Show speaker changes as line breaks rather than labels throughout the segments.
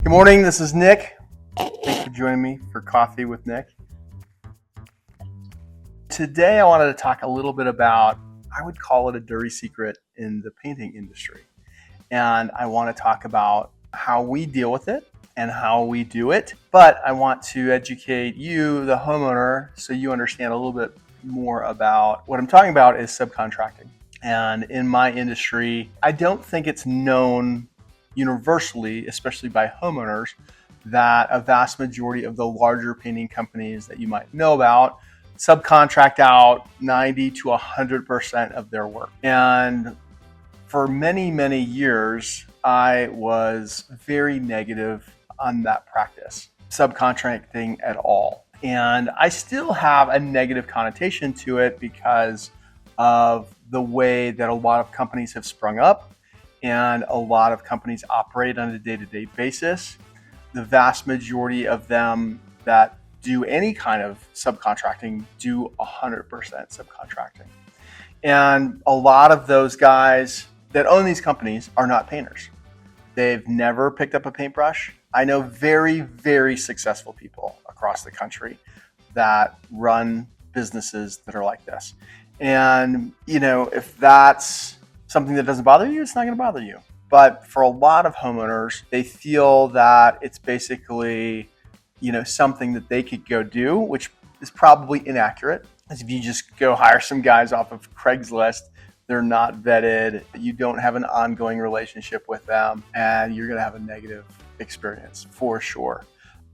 Good morning, this is Nick. Thanks for joining me for Coffee with Nick. Today I wanted to talk a little bit about, I would call it a dirty secret in the painting industry. And I want to talk about how we deal with it and how we do it. But I want to educate you, the homeowner, so you understand a little bit more about what I'm talking about is subcontracting. And in my industry, I don't think it's known universally, especially by homeowners, that a vast majority of the larger painting companies that you might know about subcontract out 90 to 100% of their work. And for many, many years, I was very negative on that practice, subcontracting at all. And I still have a negative connotation to it because of the way that a lot of companies have sprung up and a lot of companies operate on a day-to-day basis. The vast majority of them that do any kind of subcontracting do 100% subcontracting. And a lot of those guys that own these companies are not painters. They've never picked up a paintbrush. I know very, very successful people across the country that run businesses that are like this. And, if that's something that doesn't bother you, it's not going to bother you. But for a lot of homeowners, they feel that it's basically, something that they could go do, which is probably inaccurate. As if you just go hire some guys off of Craigslist, they're not vetted, you don't have an ongoing relationship with them, and you're going to have a negative experience for sure.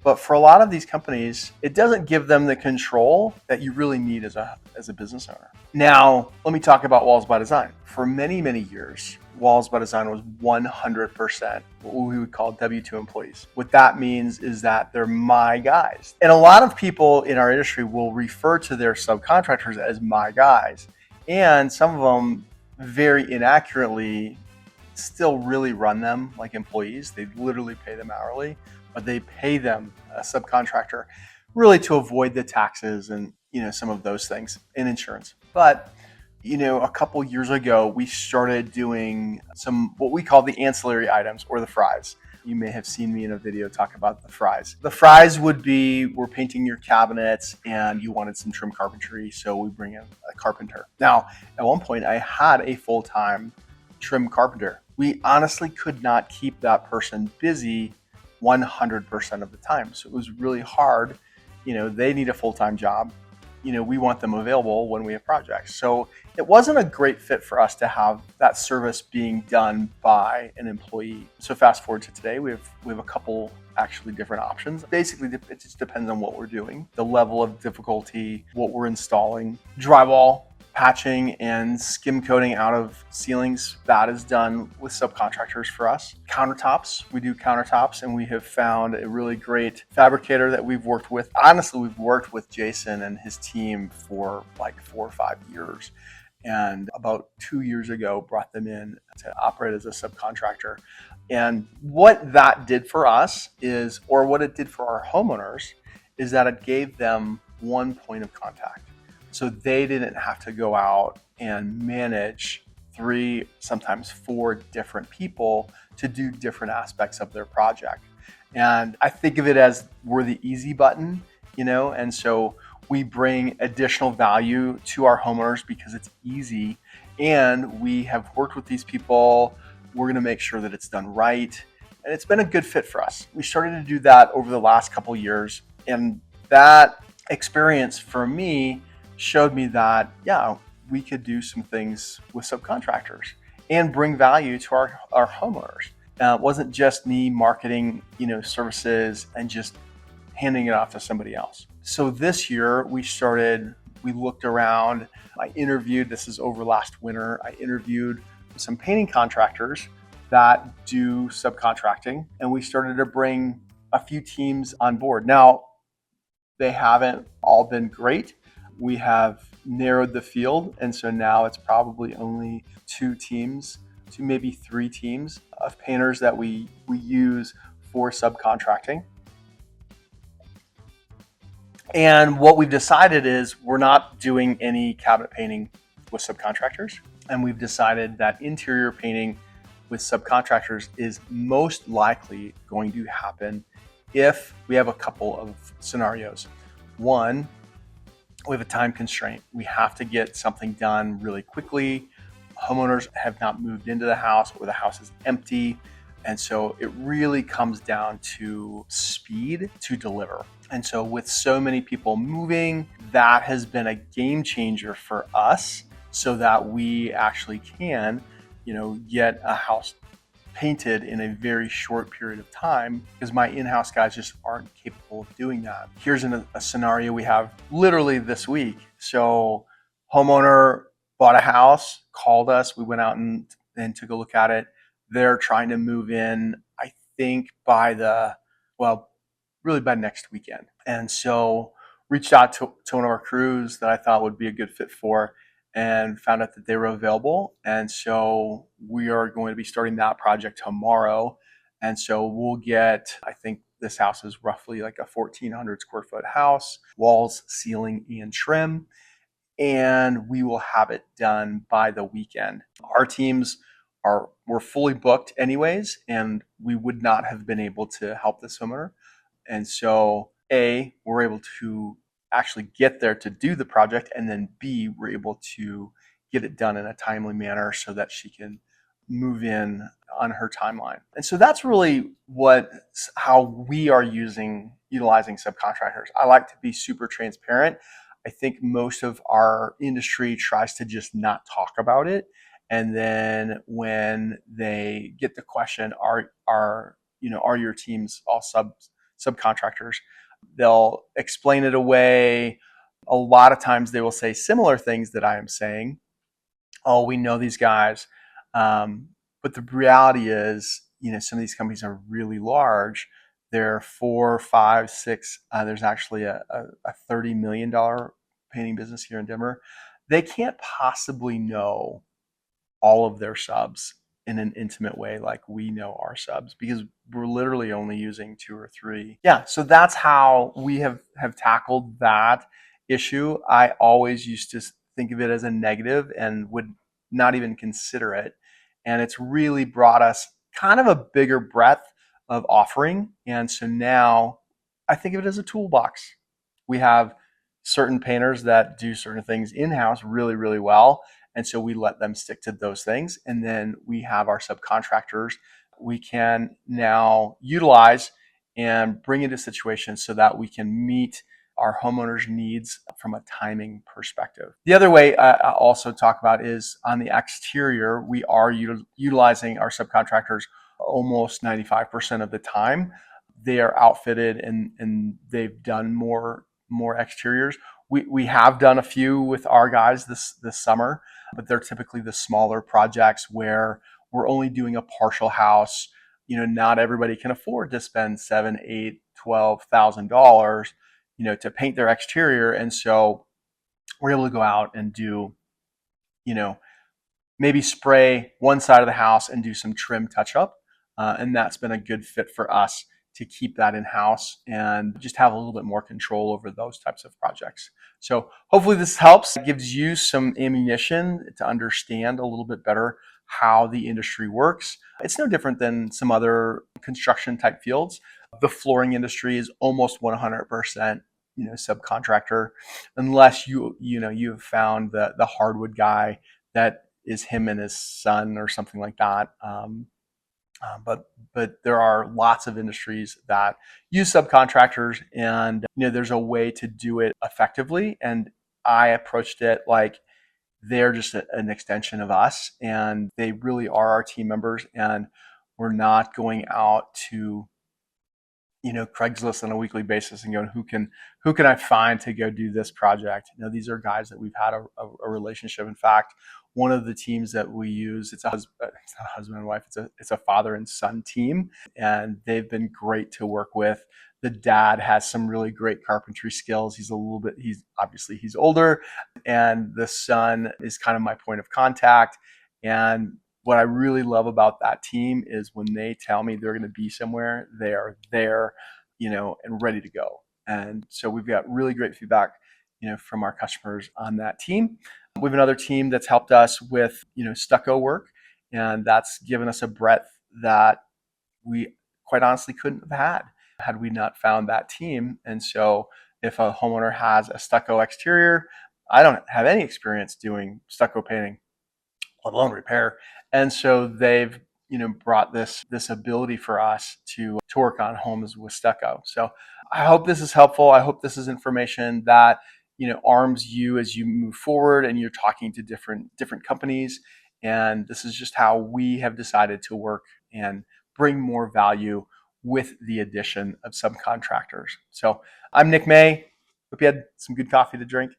But for a lot of these companies, it doesn't give them the control that you really need as a business owner. Now, let me talk about Walls by Design. For many, many years, Walls by Design was 100% what we would call W-2 employees. What that means is that they're my guys. And a lot of people in our industry will refer to their subcontractors as my guys. And some of them very inaccurately still really run them like employees. They literally pay them hourly, but they pay them a subcontractor really to avoid the taxes and some of those things and insurance. But a couple years ago, we started doing some what we call the ancillary items or the fries. You may have seen me in a video talk about the fries. The fries would be, we're painting your cabinets and you wanted some trim carpentry, so we bring in a carpenter. Now, at one point, I had a full-time trim carpenter. We honestly could not keep that person busy 100% of the time. So it was really hard. They need a full-time job. We want them available when we have projects. So it wasn't a great fit for us to have that service being done by an employee. So fast forward to today, we have a couple actually different options. Basically, it just depends on what we're doing, the level of difficulty, what we're installing. Drywall, patching and skim coating out of ceilings, that is done with subcontractors for us. Countertops, we do countertops, and we have found a really great fabricator that we've worked with. Honestly, we've worked with Jason and his team for like 4 or 5 years. And about 2 years ago, brought them in to operate as a subcontractor. And what that did for us is, or what it did for our homeowners, is that it gave them one point of contact. So they didn't have to go out and manage 3, sometimes 4 different people to do different aspects of their project. And I think of it as we're the easy button, and so we bring additional value to our homeowners because it's easy and we have worked with these people. We're going to make sure that it's done right. And it's been a good fit for us. We started to do that over the last couple of years. And that experience for me showed me that, we could do some things with subcontractors and bring value to our homeowners. It wasn't just me marketing, services and just handing it off to somebody else. So this year we looked around, I interviewed, this is over last winter, I interviewed some painting contractors that do subcontracting, and we started to bring a few teams on board. Now, they haven't all been great. We have narrowed the field, and so now it's probably only 2 teams, 2 maybe 3 teams of painters that we use for subcontracting. And what we've decided is we're not doing any cabinet painting with subcontractors, and we've decided that interior painting with subcontractors is most likely going to happen if we have a couple of scenarios. One, we have a time constraint. We have to get something done really quickly. Homeowners have not moved into the house, or the house is empty. And so it really comes down to speed to deliver. And so with so many people moving, that has been a game changer for us so that we actually can, get a house painted in a very short period of time, because my in-house guys just aren't capable of doing that. Here's a scenario we have literally this week. So homeowner bought a house, called us, we went out and took a look at it. They're trying to move in, I think really by next weekend. And so reached out to one of our crews that I thought would be a good fit for, and found out that they were available. And so we are going to be starting that project tomorrow. And so we'll get, I think this house is roughly like a 1,400 square foot house, walls, ceiling, and trim. And we will have it done by the weekend. Our teams were fully booked anyways, and we would not have been able to help this homeowner. And so we're able to actually get there to do the project, and then B, we're able to get it done in a timely manner so that she can move in on her timeline. And so that's really how we are utilizing subcontractors. I like to be super transparent. I think most of our industry tries to just not talk about it. And then when they get the question, are your teams all subcontractors? They'll explain it away. A lot of times they will say similar things that I am saying. Oh, we know these guys. But the reality is, some of these companies are really large. They're 4, 5, 6. There's actually a $30 million painting business here in Denver. They can't possibly know all of their subs in an intimate way like we know our subs, because we're literally only using 2 or 3. Yeah, so that's how we have tackled that issue. I always used to think of it as a negative and would not even consider it. And it's really brought us kind of a bigger breadth of offering. And so now I think of it as a toolbox. We have certain painters that do certain things in-house really, really well. And so we let them stick to those things. And then we have our subcontractors we can now utilize and bring into situations so that we can meet our homeowners' needs from a timing perspective. The other way I also talk about is on the exterior, we are utilizing our subcontractors almost 95% of the time. They are outfitted and they've done more exteriors. We have done a few with our guys this summer, but they're typically the smaller projects where we're only doing a partial house. Not everybody can afford to spend $7,000, $8,000, $12,000, to paint their exterior. And so we're able to go out and do, maybe spray one side of the house and do some trim touch up. And that's been a good fit for us to keep that in-house and just have a little bit more control over those types of projects. So hopefully this helps. It gives you some ammunition to understand a little bit better how the industry works. It's no different than some other construction type fields. The flooring industry is almost 100% subcontractor, unless you've found the hardwood guy that is him and his son or something like that. But there are lots of industries that use subcontractors, and there's a way to do it effectively. And I approached it like they're just an extension of us, and they really are our team members. And we're not going out to Craigslist on a weekly basis and going, who can I find to go do this project? These are guys that we've had a relationship. In fact, one of the teams that we use, it's not a husband and wife, it's a father and son team, and they've been great to work with. The dad has some really great carpentry skills. He's obviously older, and the son is kind of my point of contact. And what I really love about that team is when they tell me they're going to be somewhere, they are there, and ready to go. And so we've got really great feedback, from our customers on that team. We have another team that's helped us with, stucco work. And that's given us a breadth that we quite honestly couldn't have had we not found that team. And so if a homeowner has a stucco exterior, I don't have any experience doing stucco painting, let alone repair. And so they've brought this ability for us to work on homes with stucco. So I hope this is helpful. I hope this is information that arms you as you move forward and you're talking to different companies. And this is just how we have decided to work and bring more value with the addition of subcontractors. So I'm Nick May. Hope you had some good coffee to drink.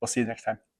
We'll see you next time.